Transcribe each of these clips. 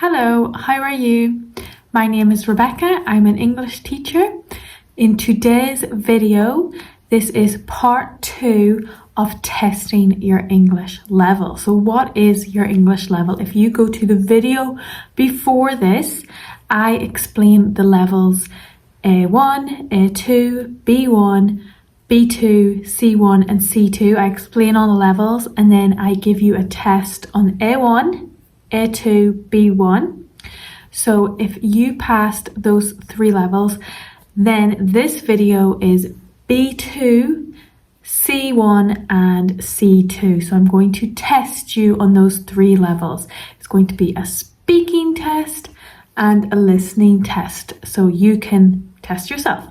Hello, how are you? My name is Rebecca. I'm an English teacher. In today's video, this is part 2 of testing your English level. So what is your English level? If you go to the video before this, I explain the levels A1, A2, B1, B2, C1 and C2. I explain all the levels and then I give you a test on A1, A2, B1. So if you passed those 3 levels, then this video is B2, C1 and C2. So I'm going to test you on those 3 levels. It's going to be a speaking test and a listening test, so you can test yourself.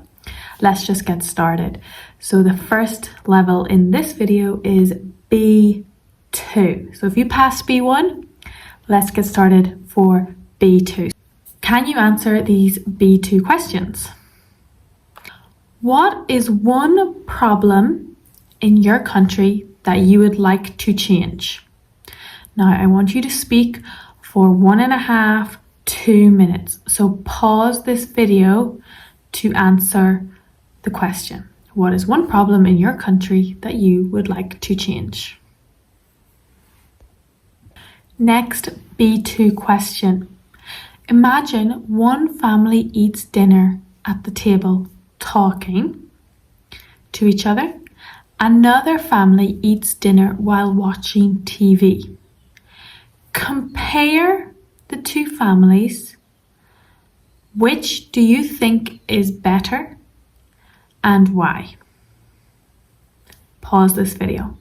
Let's just get started. So the first level in this video is B2. So if you passed B1, let's get started for B2. Can you answer these B2 questions? What is one problem in your country that you would like to change? Now, I want you to speak for 1.5 to 2 minutes. So pause this video to answer the question. What is one problem in your country that you would like to change? Next, B2 question. Imagine one family eats dinner at the table talking to each other. Another family eats dinner while watching TV. Compare the 2 families. Which do you think is better and why? Pause this video.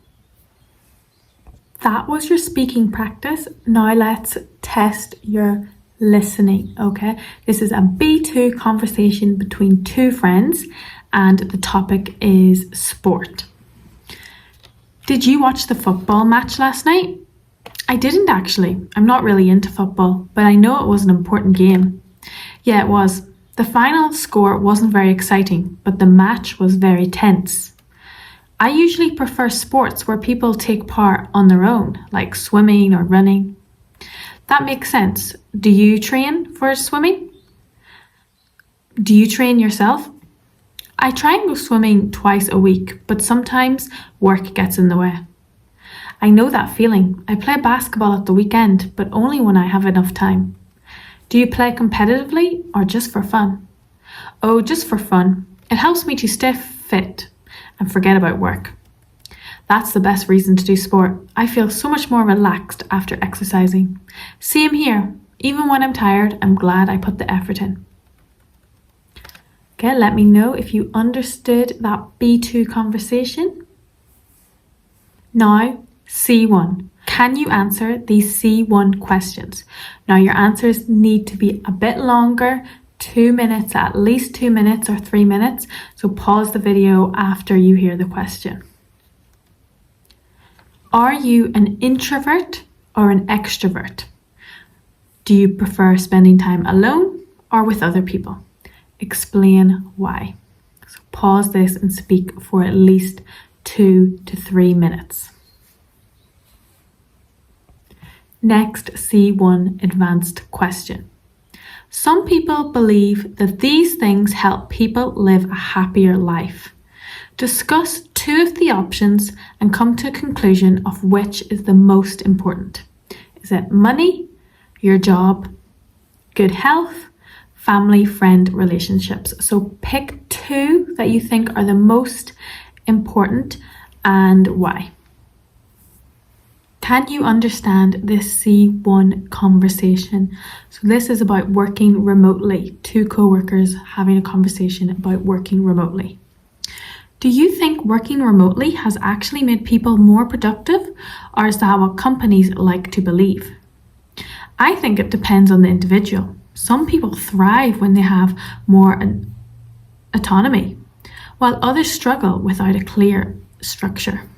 That was your speaking practice. Now let's test your listening, okay? This is a B2 conversation between 2 friends and the topic is sport. Did you watch the football match last night? I didn't actually. I'm not really into football, but I know it was an important game. Yeah, it was. The final score wasn't very exciting, but the match was very tense. I usually prefer sports where people take part on their own, like swimming or running. That makes sense. Do you train for swimming? Do you train yourself? I try and go swimming twice a week, but sometimes work gets in the way. I know that feeling. I play basketball at the weekend, but only when I have enough time. Do you play competitively or just for fun? Oh, just for fun. It helps me to stay fit and forget about work. That's the best reason to do sport. I feel so much more relaxed after exercising. Same here. Even when I'm tired, I'm glad I put the effort in. Okay, let me know if you understood that B2 conversation. Now, C1. Can you answer these C1 questions? Now, your answers need to be a bit longer, 2 minutes, at least 2 minutes or 3 minutes. So pause the video after you hear the question. Are you an introvert or an extrovert? Do you prefer spending time alone or with other people? Explain why. So pause this and speak for at least 2 to 3 minutes. Next, C1 advanced question. Some people believe that these things help people live a happier life. Discuss 2 of the options and come to a conclusion of which is the most important. Is it money, your job, good health, family, friend relationships? So pick 2 that you think are the most important and why. Can you understand this C1 conversation? So this is about working remotely. 2 co-workers having a conversation about working remotely. Do you think working remotely has actually made people more productive, or is that what companies like to believe? I think it depends on the individual. Some people thrive when they have more autonomy, while others struggle without a clear structure.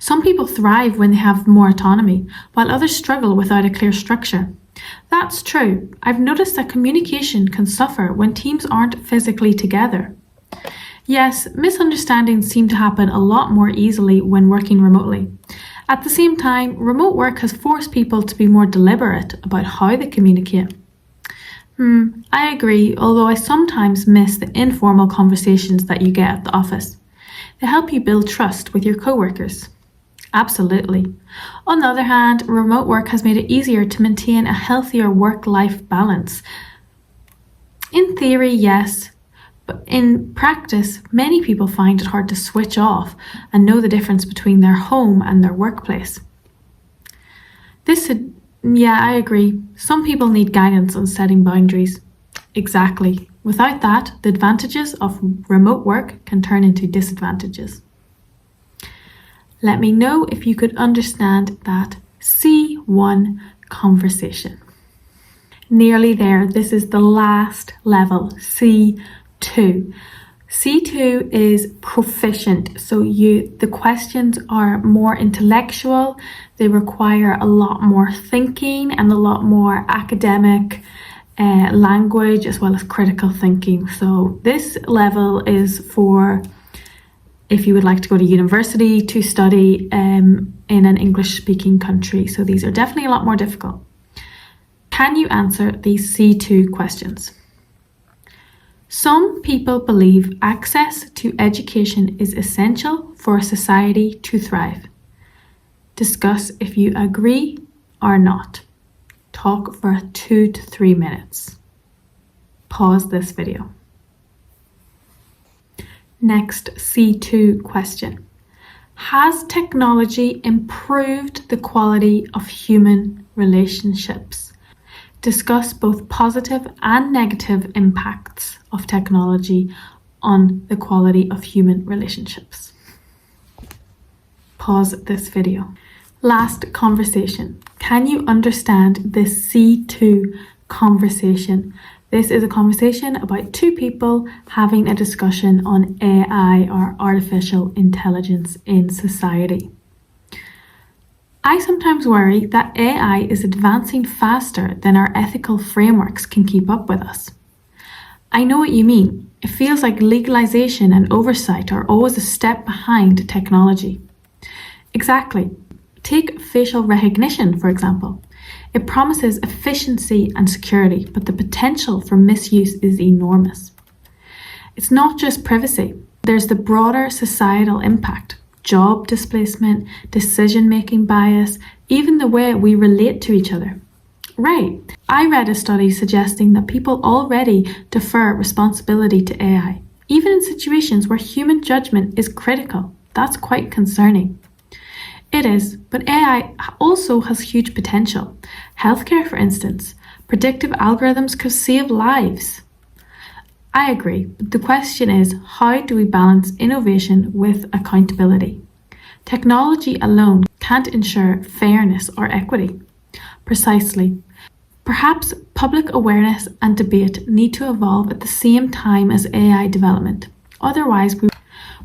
Some people thrive when they have more autonomy, while others struggle without a clear structure. That's true. I've noticed that communication can suffer when teams aren't physically together. Yes, misunderstandings seem to happen a lot more easily when working remotely. At the same time, remote work has forced people to be more deliberate about how they communicate. I agree, although I sometimes miss the informal conversations that you get at the office. They help you build trust with your coworkers. Absolutely. On the other hand, remote work has made it easier to maintain a healthier work-life balance. In theory, yes, but in practice, many people find it hard to switch off and know the difference between their home and their workplace. I agree. Some people need guidance on setting boundaries. Exactly. Without that, the advantages of remote work can turn into disadvantages. Let me know if you could understand that C1 conversation. Nearly there. This is the last level, C2. C2 is proficient, so the questions are more intellectual, they require a lot more thinking and a lot more academic language as well as critical thinking. So this level is for if you would like to go to university to study in an English-speaking country. So these are definitely a lot more difficult. Can you answer these C2 questions? Some people believe access to education is essential for a society to thrive. Discuss if you agree or not. Talk for 2 to 3 minutes. Pause this video. Next C2 question. Has technology improved the quality of human relationships? Discuss both positive and negative impacts of technology on the quality of human relationships. Pause this video. Last conversation. Can you understand this C2 conversation? This is a conversation about two people having a discussion on AI or artificial intelligence in society. I sometimes worry that AI is advancing faster than our ethical frameworks can keep up with us. I know what you mean. It feels like legalization and oversight are always a step behind technology. Exactly. Take facial recognition, for example. It promises efficiency and security, but the potential for misuse is enormous. It's not just privacy. There's the broader societal impact. Job displacement, decision-making bias, even the way we relate to each other. Right, I read a study suggesting that people already defer responsibility to AI, even in situations where human judgment is critical. That's quite concerning. It is, but AI also has huge potential. Healthcare, for instance, predictive algorithms could save lives. I agree, but the question is, how do we balance innovation with accountability? Technology alone can't ensure fairness or equity. Precisely. Perhaps public awareness and debate need to evolve at the same time as AI development. Otherwise,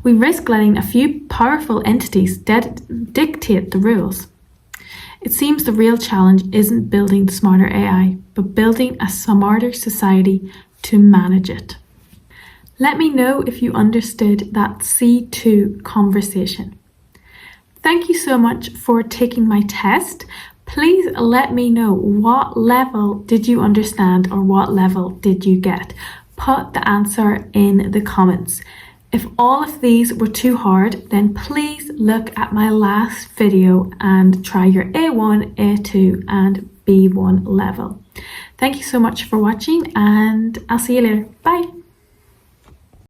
we risk letting a few powerful entities dictate the rules. It seems the real challenge isn't building the smarter AI, but building a smarter society to manage it. Let me know if you understood that C2 conversation. Thank you so much for taking my test. Please let me know what level did you understand or what level did you get. Put the answer in the comments. If all of these were too hard, then please look at my last video and try your A1, A2 and B1 level. Thank you so much for watching and I'll see you later. Bye.